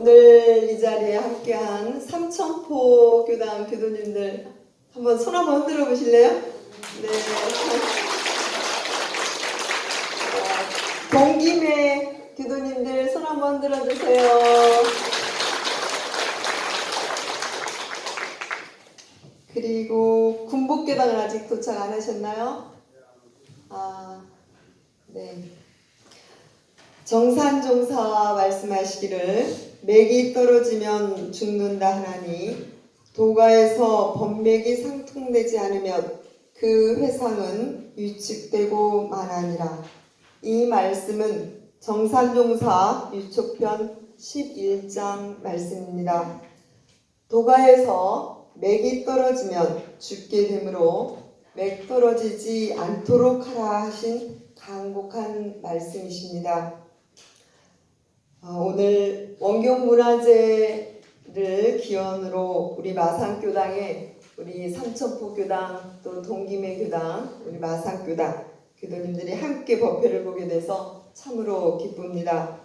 오늘 이 자리에 함께한 삼천포 교당 교도님들 한번 손 한번 흔들어 보실래요? 네. 동김의 교도님들 손 한번 흔들어 주세요. 그리고 군복교당은 아직 도착 안 하셨나요? 네. 정산종사 말씀하시기를 맥이 떨어지면 죽는다 하나니 도가에서 법맥이 상통되지 않으면 그 회상은 유축되고 마나니라. 이 말씀은 정산종사 유축편 11장 말씀입니다. 도가에서 맥이 떨어지면 죽게 되므로 맥 떨어지지 않도록 하라 하신 간곡한 말씀이십니다. 오늘 원경문화제를 기원으로 우리 마산교당에 우리 삼천포교당 또 동김의 교당 우리 마산교당 교도님들이 함께 법회를 보게 돼서 참으로 기쁩니다.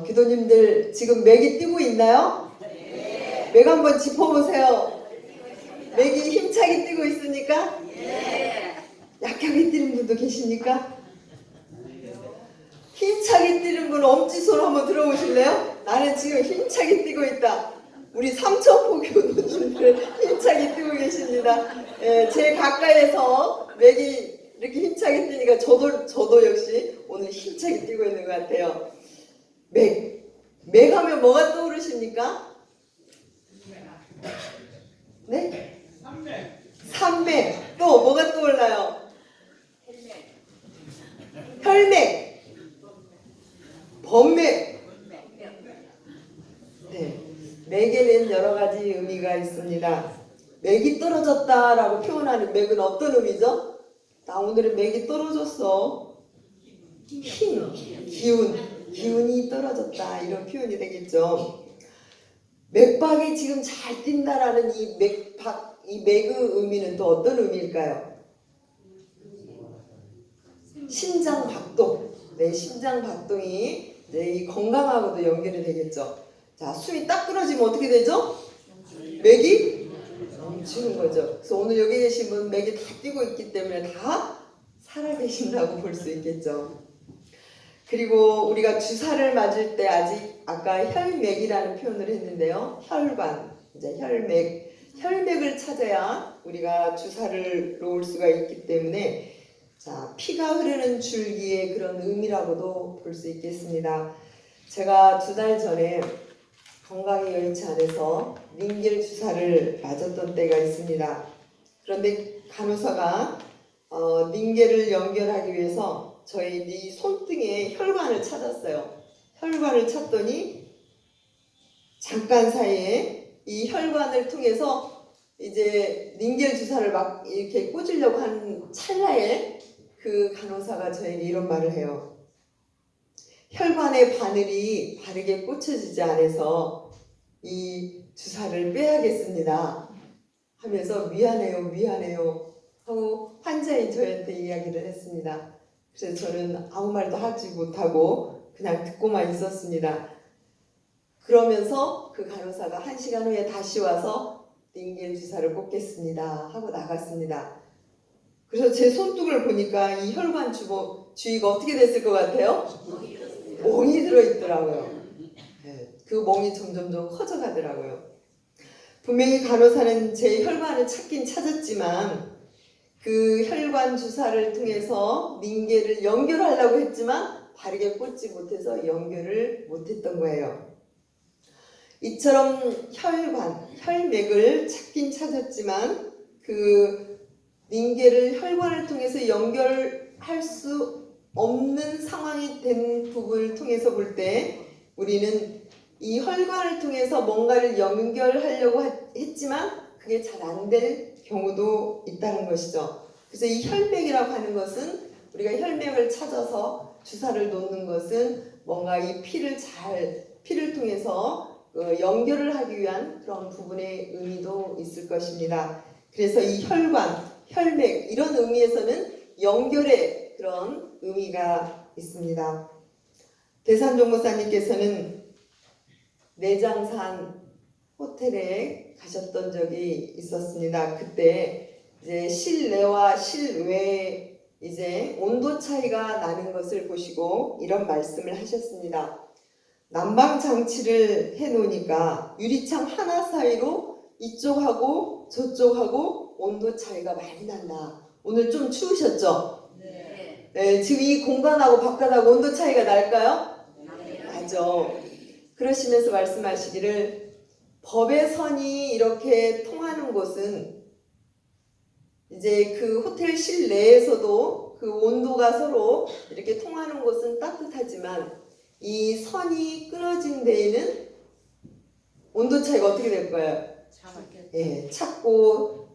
교도님들 지금 맥이 뛰고 있나요? 네. 맥 한번 짚어보세요. 맥이 힘차게 뛰고 있습니까? 네. 약하게 뛰는 분도 계십니까? 힘차게 뛰는 분 엄지손 한번 들어보실래요? 나는 지금 힘차게 뛰고 있다. 우리 삼천포 교도님들 힘차게 뛰고 계십니다. 제 가까이에서 맥이 이렇게 힘차게 뛰니까 저도 역시 오늘 힘차게 뛰고 있는 것 같아요. 맥 하면 뭐가 떠오르십니까? 네? 산맥. 또 뭐가 떠올라요? 혈맥. 범맥. 네, 맥에는 여러 가지 의미가 있습니다. 맥이 떨어졌다라고 표현하는 맥은 어떤 의미죠? 나 오늘은 맥이 떨어졌어. 기운이 떨어졌다 이런 표현이 되겠죠. 맥박이 지금 잘 뛴다라는 이 맥의 의미는 또 어떤 의미일까요? 심장 박동. 네, 심장 박동이 이 건강하고도 연결이 되겠죠. 자, 숨이 딱 끊어지면 어떻게 되죠? 맥이 멈추는 거죠. 그래서 오늘 여기 계신 분 맥이 다 뛰고 있기 때문에 다 살아계신다고 볼 수 있겠죠. 그리고 우리가 주사를 맞을 때 아까 혈맥이라는 표현을 했는데요. 혈관, 이제 혈맥을 찾아야 우리가 주사를 놓을 수가 있기 때문에 자, 피가 흐르는 줄기의 그런 의미라고도 볼 수 있겠습니다. 제가 2달 전에 건강이 여의치 않아서 링겔 주사를 맞았던 때가 있습니다. 그런데 간호사가 링겔을 연결하기 위해서 저희 이 손등에 혈관을 찾았어요. 혈관을 찾더니 잠깐 사이에 이 혈관을 통해서 이제 링겔 주사를 막 이렇게 꽂으려고 한 찰나에 그 간호사가 저에게 이런 말을 해요. 혈관의 바늘이 바르게 꽂혀지지 않아서 이 주사를 빼야겠습니다 하면서 미안해요 하고 환자인 저한테 이야기를 했습니다. 그래서 저는 아무 말도 하지 못하고 그냥 듣고만 있었습니다. 그러면서 그 간호사가 1시간 후에 다시 와서 링겔 주사를 꽂겠습니다 하고 나갔습니다. 그래서 제 손등을 보니까 이 혈관 주위가 어떻게 됐을 것 같아요? 멍이 들어있더라고요. 네, 그 멍이 점점점 커져가더라고요. 분명히 간호사는 제 혈관을 찾긴 찾았지만 그 혈관 주사를 통해서 링겔을 연결하려고 했지만 바르게 꽂지 못해서 연결을 못했던 거예요. 이처럼 혈맥을 찾긴 찾았지만 그 링겔을 혈관을 통해서 연결할 수 없는 상황이 된 부분을 통해서 볼 때 우리는 이 혈관을 통해서 뭔가를 연결하려고 했지만 그게 잘 안 될 경우도 있다는 것이죠. 그래서 이 혈맥이라고 하는 것은 우리가 혈맥을 찾아서 주사를 놓는 것은 뭔가 이 피를 통해서 연결을 하기 위한 그런 부분의 의미도 있을 것입니다. 그래서 이 혈맥 이런 의미에서는 연결의 그런 의미가 있습니다. 대산종목사님께서는 내장산 호텔에 가셨던 적이 있었습니다. 그때 이제 실내와 실외 이제 온도 차이가 나는 것을 보시고 이런 말씀을 하셨습니다. 난방 장치를 해 놓으니까 유리창 하나 사이로 이쪽하고 저쪽하고 온도 차이가 많이 난다. 오늘 좀 추우셨죠? 네, 지금 이 공간하고 바깥하고 온도 차이가 날까요? 나죠. 그러시면서 말씀하시기를 법의 선이 이렇게 통하는 곳은 이제 그 호텔 실내에서도 그 온도가 서로 이렇게 통하는 곳은 따뜻하지만 이 선이 끊어진 데에는 온도 차이가 어떻게 될 거예요? 예, 찼고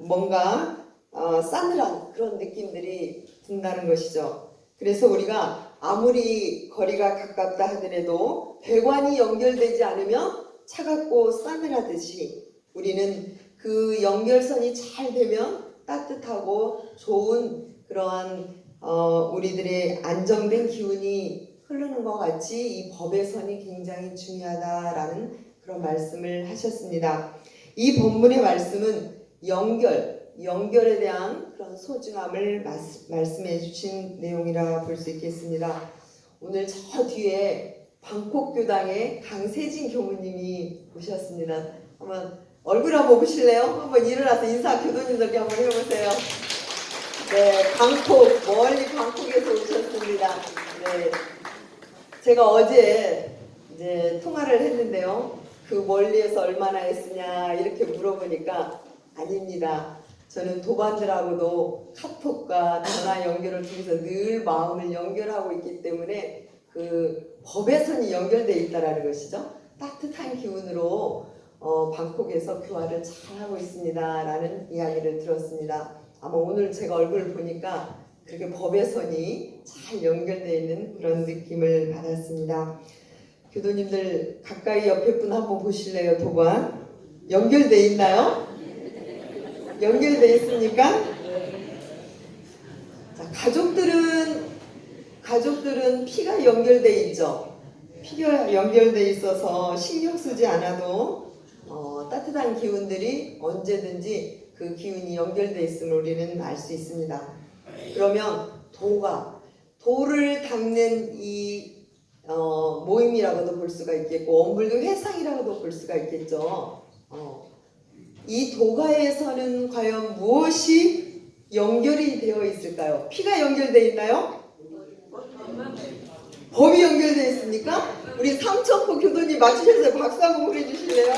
뭔가 싸늘한 그런 느낌들이 든다는 것이죠. 그래서 우리가 아무리 거리가 가깝다 하더라도 배관이 연결되지 않으면 차갑고 싸늘하듯이 우리는 그 연결선이 잘 되면 따뜻하고 좋은 그러한 우리들의 안정된 기운이 흐르는 것 같이 이 법의 선이 굉장히 중요하다라는 그런 말씀을 하셨습니다. 이 본문의 말씀은 연결에 대한 그런 소중함을 말씀해 주신 내용이라 볼 수 있겠습니다. 오늘 저 뒤에 방콕교당의 강세진 교무님이 오셨습니다. 한번 얼굴 한번 보실래요? 한번 일어나서 인사 교도님들께 한번 해보세요. 네, 멀리 방콕에서 오셨습니다. 네, 제가 어제 이제 통화를 했는데요. 그 멀리에서 얼마나 했으냐 이렇게 물어보니까 아닙니다. 저는 도반들하고도 카톡과 전화 연결을 통해서 늘 마음을 연결하고 있기 때문에 그 법의 선이 연결되어 있다는 것이죠. 따뜻한 기운으로 방콕에서 교화를 잘 하고 있습니다 라는 이야기를 들었습니다. 아마 오늘 제가 얼굴을 보니까 그렇게 법의 선이 잘 연결되어 있는 그런 느낌을 받았습니다. 교도님들 가까이 옆에 분 한번 보실래요? 도관 연결되어 있나요? 연결되어 있습니까? 자, 가족들은 피가 연결되어 있죠. 피가 연결되어 있어서 신경 쓰지 않아도 따뜻한 기운들이 언제든지 그 기운이 연결되어 있음을 우리는 알 수 있습니다. 그러면 도를 닦는 이 모임이라고도 볼 수가 있겠고 원불교 회상이라고도 볼 수가 있겠죠. 이 도가에서는 과연 무엇이 연결이 되어 있을까요? 피가 연결되어 있나요? 법이 연결되어 있습니까? 우리 삼천포 교도님 맞추셔서 박수 한번 보내주실래요?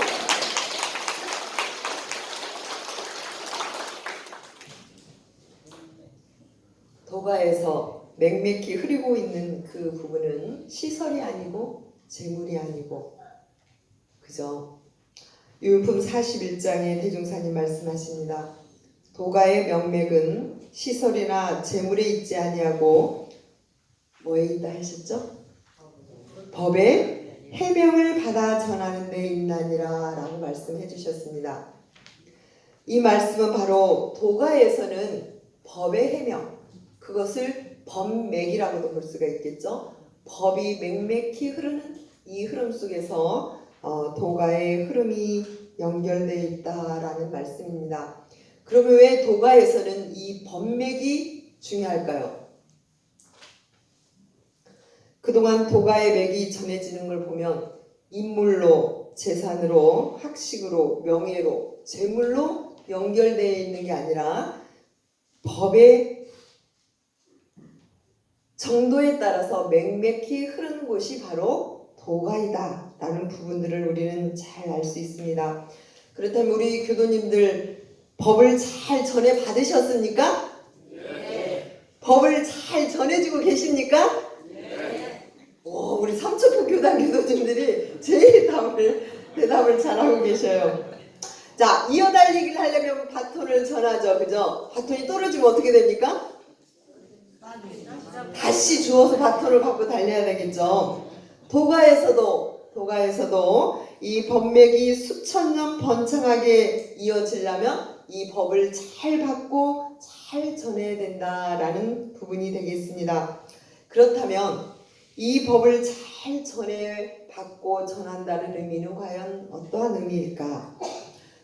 도가에서 맹맥히 흐르고 있는 그 부분은 시설이 아니고 재물이 아니고 그죠? 유품 41장에 대종사님 말씀하십니다. 도가의 명맥은 시설이나 재물에 있지 아니하고 뭐에 있다 하셨죠? 법의 해명을 받아 전하는 데 있나니라 라고 말씀해 주셨습니다. 이 말씀은 바로 도가에서는 법의 해명, 그것을 법맥이라고도 볼 수가 있겠죠. 법이 맹맥히 흐르는 이 흐름 속에서 도가의 흐름이 연결되어 있다라는 말씀입니다. 그러면 왜 도가에서는 이 법맥이 중요할까요? 그동안 도가의 맥이 전해지는 걸 보면 인물로, 재산으로, 학식으로, 명예로, 재물로 연결되어 있는 게 아니라 법의 정도에 따라서 맹맥히 흐르는 곳이 바로 도가이다 라는 부분들을 우리는 잘 알 수 있습니다. 그렇다면 우리 교도님들 법을 잘 전해 받으셨습니까? 네. 법을 잘 전해주고 계십니까? 네. 우리 삼천포 교단 교도님들이 제일 대답을 잘하고 계셔요. 자, 이어달리기를 하려면 바톤을 전하죠. 그죠? 바톤이 떨어지면 어떻게 됩니까? 다시 주워서 바톤을 받고 달려야 되겠죠. 도가에서도 이 법맥이 수천 년 번창하게 이어지려면 이 법을 잘 받고 잘 전해야 된다라는 부분이 되겠습니다. 그렇다면 이 법을 잘 전해 받고 전한다는 의미는 과연 어떠한 의미일까?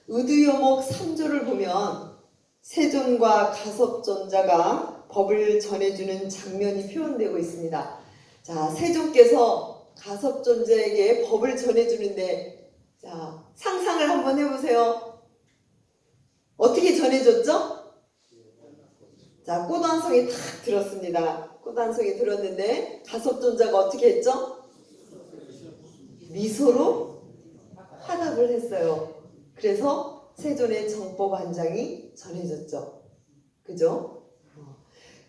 의두여목 3조를 보면 세존과 가섭존자가 법을 전해주는 장면이 표현되고 있습니다. 자, 세존께서 가섭존자에게 법을 전해주는데, 자, 상상을 한번 해보세요. 어떻게 전해줬죠? 자, 꽃 한 송이 탁 들었습니다. 꽃 한 송이 들었는데 가섭존자가 어떻게 했죠? 미소로 화답을 했어요. 그래서 세존의 정법 한 장이 전해졌죠. 그죠?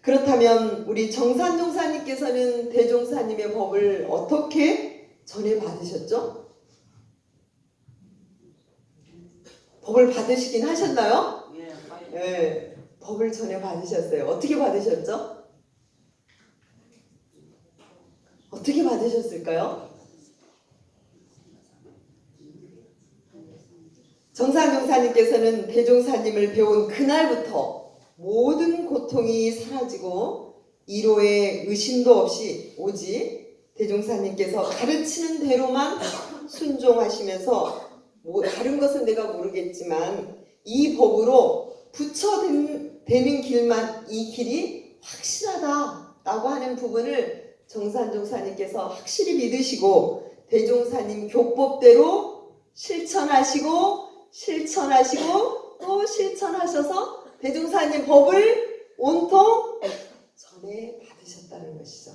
그렇다면 우리 정산종사님께서는 대종사님의 법을 어떻게 전해 받으셨죠? 법을 받으시긴 하셨나요? 네, 법을 전해 받으셨어요. 어떻게 받으셨죠? 어떻게 받으셨을까요? 정산종사님께서는 대종사님을 배운 그날부터 모든 고통이 사라지고 이로의 의심도 없이 오직 대종사님께서 가르치는 대로만 순종하시면서 뭐 다른 것은 내가 모르겠지만 이 법으로 부처되는 길만 이 길이 확실하다라고 하는 부분을 정산종사님께서 확실히 믿으시고 대종사님 교법대로 실천하시고 또 실천하셔서 대종사님 법을 온통 전해 받으셨다는 것이죠.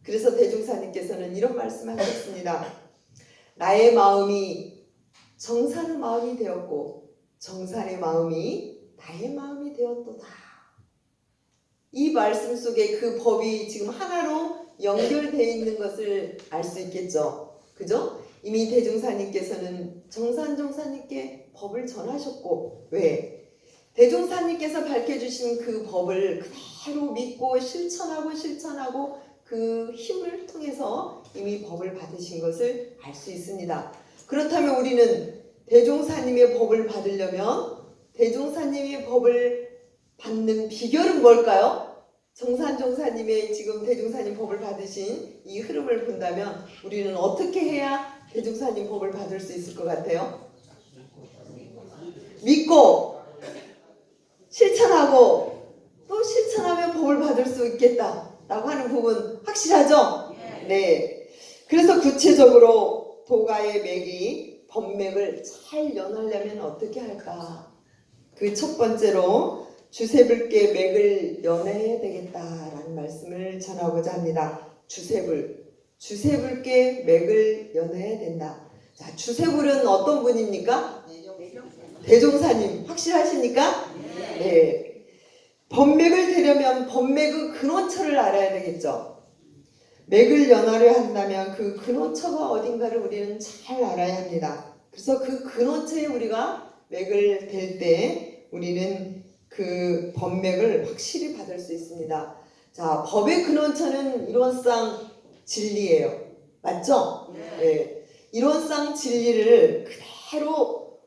그래서 대종사님께서는 이런 말씀하셨습니다. 나의 마음이 정산의 마음이 되었고 정산의 마음이 나의 마음이 되었도다. 이 말씀 속에 그 법이 지금 하나로 연결되어 있는 것을 알 수 있겠죠. 그죠? 이미 대종사님께서는 정산종사님께 법을 전하셨고, 왜? 대종사님께서 밝혀주신 그 법을 그대로 믿고 실천하고 그 힘을 통해서 이미 법을 받으신 것을 알 수 있습니다. 그렇다면 우리는 대종사님의 법을 받으려면 대종사님의 법을 받는 비결은 뭘까요? 정산종사님의 지금 대종사님 법을 받으신 이 흐름을 본다면 우리는 어떻게 해야 대종사님 법을 받을 수 있을 것 같아요? 믿고 실천하고 또 실천하면 법을 받을 수 있겠다라고 하는 부분 확실하죠? 네. 그래서 구체적으로 도가의 맥이 법맥을 잘 연하려면 어떻게 할까? 그 첫 번째로 주세불께 맥을 연해야 되겠다라는 말씀을 전하고자 합니다. 주세불께 맥을 연해야 된다. 자, 주세불은 어떤 분입니까? 대종사님 확실하십니까? 네. 법맥을 되려면 법맥의 근원처를 알아야 되겠죠. 맥을 연하려 한다면 그 근원처가 어딘가를 우리는 잘 알아야 합니다. 그래서 그 근원처에 우리가 맥을 댈 때 우리는 그 법맥을 확실히 받을 수 있습니다. 자, 법의 근원처는 이론상 진리예요. 맞죠? 네. 이론상 진리를 그대로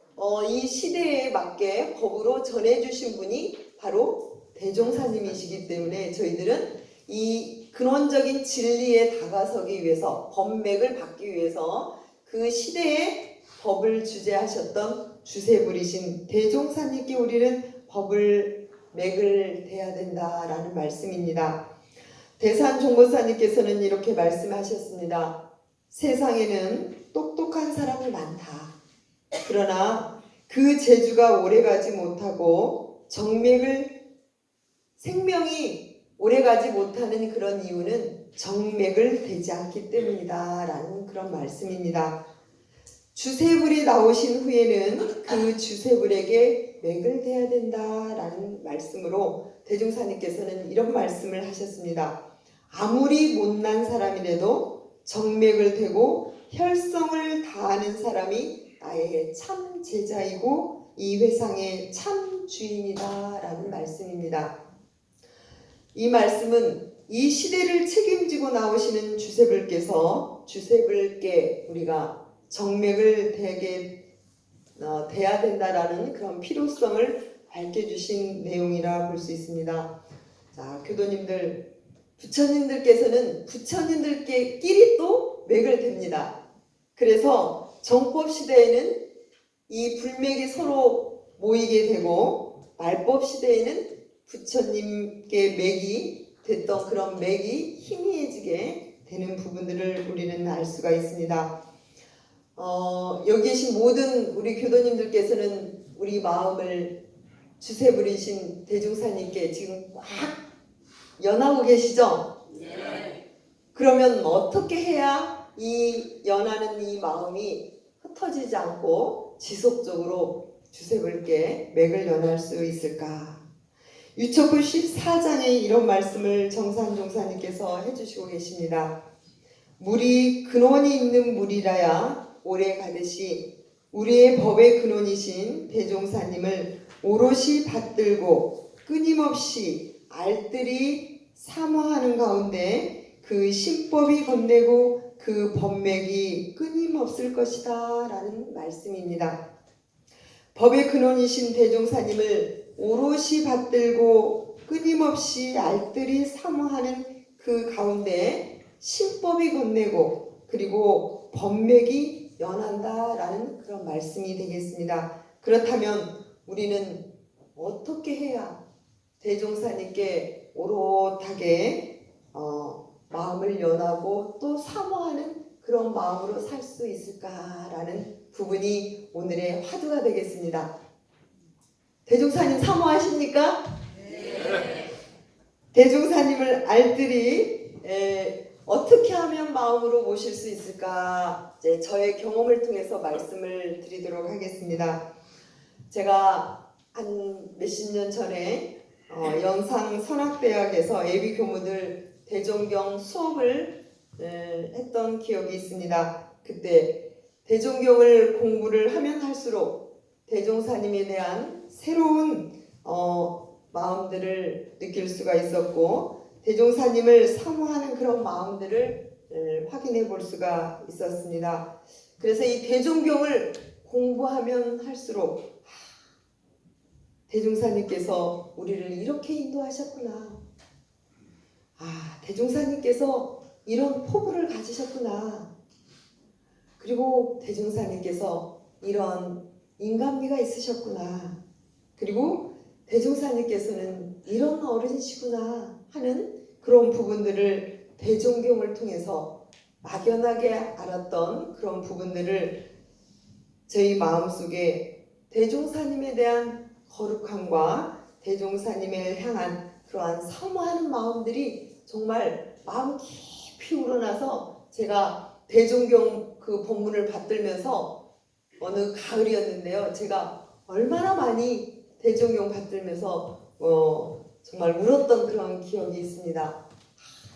이 시대에 맞게 법으로 전해주신 분이 바로 대종사님이시기 때문에 저희들은 이 근원적인 진리에 다가서기 위해서 법맥을 받기 위해서 그 시대에 법을 주재하셨던 주세불이신 대종사님께 우리는 법을 맥을 대야 된다라는 말씀입니다. 대산종보사님께서는 이렇게 말씀하셨습니다. 세상에는 똑똑한 사람이 많다. 그러나 그 재주가 오래가지 못하고 생명이 오래가지 못하는 그런 이유는 정맥을 대지 않기 때문이다 라는 그런 말씀입니다. 주세불이 나오신 후에는 그 주세불에게 맥을 대야 된다라는 말씀으로 대종사님께서는 이런 말씀을 하셨습니다. 아무리 못난 사람이라도 정맥을 대고 혈성을 다하는 사람이 나의 참 제자이고 이 회상의 참 주인이다 라는 말씀입니다. 이 말씀은 이 시대를 책임지고 나오시는 주세불께서 주세불께 우리가 정맥을 대야 된다라는 그런 필요성을 밝혀주신 내용이라 볼 수 있습니다. 자, 교도님들, 부처님들께서는 부처님들끼리 또 맥을 댑니다. 그래서 정법 시대에는 이 불맥이 서로 모이게 되고 말법 시대에는 부처님께 맥이 됐던 그런 맥이 희미해지게 되는 부분들을 우리는 알 수가 있습니다. 여기 계신 모든 우리 교도님들께서는 우리 마음을 주세 부리신 대종사님께 지금 꽉 연하고 계시죠? 네. 그러면 어떻게 해야 이 연하는 이 마음이 흩어지지 않고 지속적으로 주세불께 맥을 연할 수 있을까? 유척부 14장에 이런 말씀을 정산종사님께서 해주시고 계십니다. 물이 근원이 있는 물이라야 오래 가듯이 우리의 법의 근원이신 대종사님을 오롯이 받들고 끊임없이 알뜰히 사모하는 가운데 그 신법이 건네고 그 법맥이 끊임없을 것이다 라는 말씀입니다. 법의 근원이신 대종사님을 오롯이 받들고 끊임없이 알뜰히 사모하는 그 가운데 신법이 건네고 그리고 법맥이 연한다 라는 그런 말씀이 되겠습니다. 그렇다면 우리는 어떻게 해야 대종사님께 오롯하게 마음을 연하고 또 사모하는 그런 마음으로 살 수 있을까라는 부분이 오늘의 화두가 되겠습니다. 대종사님 사모하십니까? 네. 대종사님을 알뜰히 어떻게 하면 마음으로 모실 수 있을까? 이제 저의 경험을 통해서 말씀을 드리도록 하겠습니다. 제가 한 몇십 년 전에 영상선악대학에서 예비 교무들 대종경 수업을 했던 기억이 있습니다. 그때 대종경을 공부를 하면 할수록 대종사님에 대한 새로운 마음들을 느낄 수가 있었고 대종사님을 사모하는 그런 마음들을 확인해 볼 수가 있었습니다. 그래서 이 대종경을 공부하면 할수록 대종사님께서 우리를 이렇게 인도하셨구나. 대종사님께서 이런 포부를 가지셨구나. 그리고 대종사님께서 이런 인간미가 있으셨구나. 그리고 대종사님께서는 이런 어른이시구나 하는 그런 부분들을 대종경을 통해서 막연하게 알았던 그런 부분들을 저희 마음속에 대종사님에 대한 거룩함과 대종사님을 향한 그러한 사모하는 마음들이 정말 마음 깊이 우러나서 제가 대종경 그 본문을 받들면서 어느 가을이었는데요. 제가 얼마나 많이 대종경 받들면서 정말 울었던 그런 기억이 있습니다.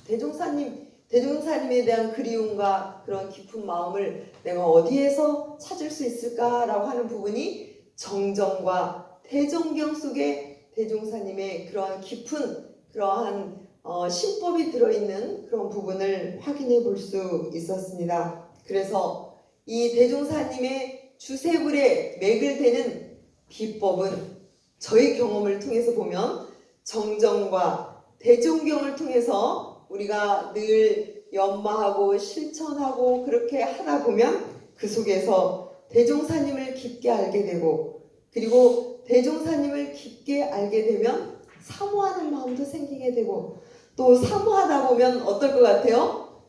대종사님에 대한 그리움과 그런 깊은 마음을 내가 어디에서 찾을 수 있을까라고 하는 부분이 정정과 대종경 속에 대종사님의 그러한 깊은 그러한 신법이 들어있는 그런 부분을 확인해 볼 수 있었습니다. 그래서 이 대종사님의 주세불에 맥을 대는 비법은 저희 경험을 통해서 보면 정정과 대종경을 통해서 우리가 늘 연마하고 실천하고 그렇게 하다 보면 그 속에서 대종사님을 깊게 알게 되고 그리고 대종사님을 깊게 알게 되면 사모하는 마음도 생기게 되고 또 사모하다 보면 어떨 것 같아요?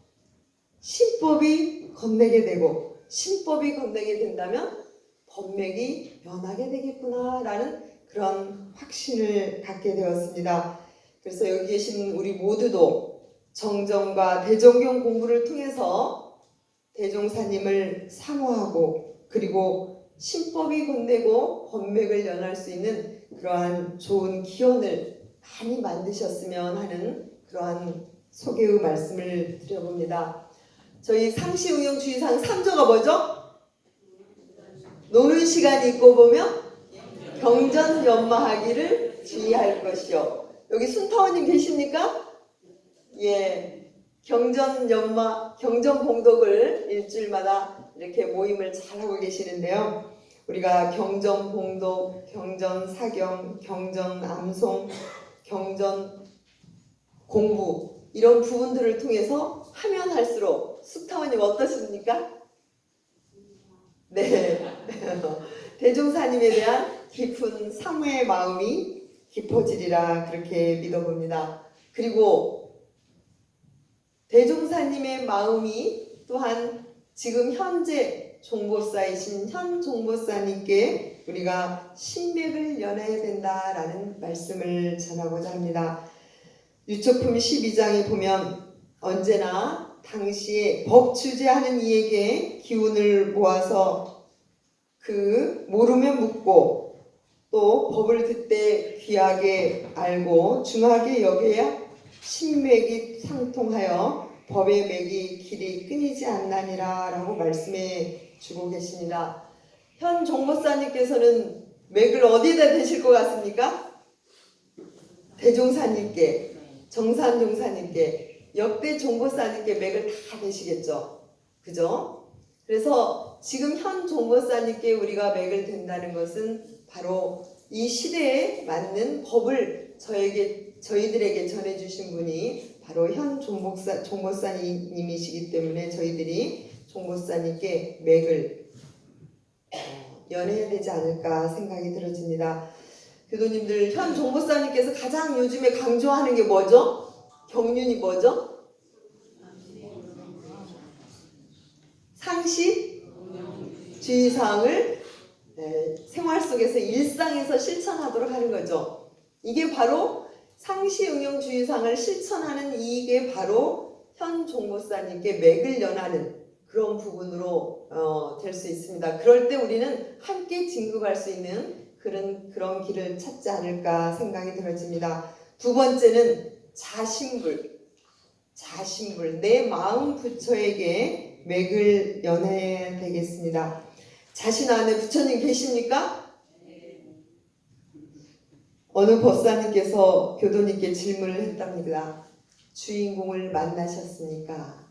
신법이 건네게 되고 신법이 건네게 된다면 법맥이 변하게 되겠구나 라는 그런 확신을 갖게 되었습니다. 그래서 여기 계신 우리 모두도 정정과 대종경 공부를 통해서 대종사님을 사모하고 그리고 신법이 건네고 법맥을 연할 수 있는 그러한 좋은 기원을 많이 만드셨으면 하는 그러한 소개의 말씀을 드려봅니다. 저희 상시응용주의상 3조가 뭐죠? 노는 시간이 있고 보면 경전연마하기를 주의할 것이요. 여기 순타원님 계십니까? 예, 경전봉독을 일주일마다 이렇게 모임을 잘하고 계시는데요. 우리가 경전봉독, 경전사경, 경전암송, 경전공부 이런 부분들을 통해서 하면 할수록 숙타원님 어떠십니까? 네. 대종사님에 대한 깊은 사모의 마음이 깊어지리라 그렇게 믿어봅니다. 그리고 대종사님의 마음이 또한 지금 현재 종보사이신 현 종보사님께 우리가 신맥을 연해야 된다라는 말씀을 전하고자 합니다. 유초품 12장에 보면 언제나 당시에 법 주재하는 이에게 기운을 모아서 그 모르면 묻고 또 법을 듣되 귀하게 알고 중하게 여겨야 신맥이 상통하여 법의 맥이 길이 끊이지 않나니라 라고 말씀해 주고 계십니다. 현 종보사님께서는 맥을 어디에다 대실 것 같습니까? 대종사님께, 정산종사님께, 역대 종보사님께 맥을 다 대시겠죠. 그죠? 그래서 지금 현 종보사님께 우리가 맥을 댄다는 것은 바로 이 시대에 맞는 법을 저희들에게 전해주신 분이 바로 현 종보사님이시기 때문에 저희들이 종보사님께 맥을 연해야 되지 않을까 생각이 들어집니다. 교도님들, 현 종보사님께서 가장 요즘에 강조하는 게 뭐죠? 경륜이 뭐죠? 상식주의사항을 생활 속에서 일상에서 실천하도록 하는 거죠. 이게 바로 상시응용주의사항을 실천하는 이게 바로 현 종보사님께 맥을 연하는 그런 부분으로 될 수 있습니다. 그럴 때 우리는 함께 진급할 수 있는 그런 길을 찾지 않을까 생각이 들어집니다. 두 번째는 자신불, 내 마음 부처에게 맥을 연해야 되겠습니다. 자신 안에 부처님 계십니까? 어느 법사님께서 교도님께 질문을 했답니다. 주인공을 만나셨습니까?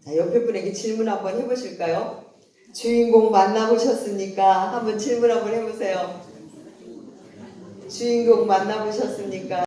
자, 옆에 분에게 질문 한번 해보실까요? 주인공 만나보셨습니까? 한번 질문 한번 해보세요. 주인공 만나보셨습니까?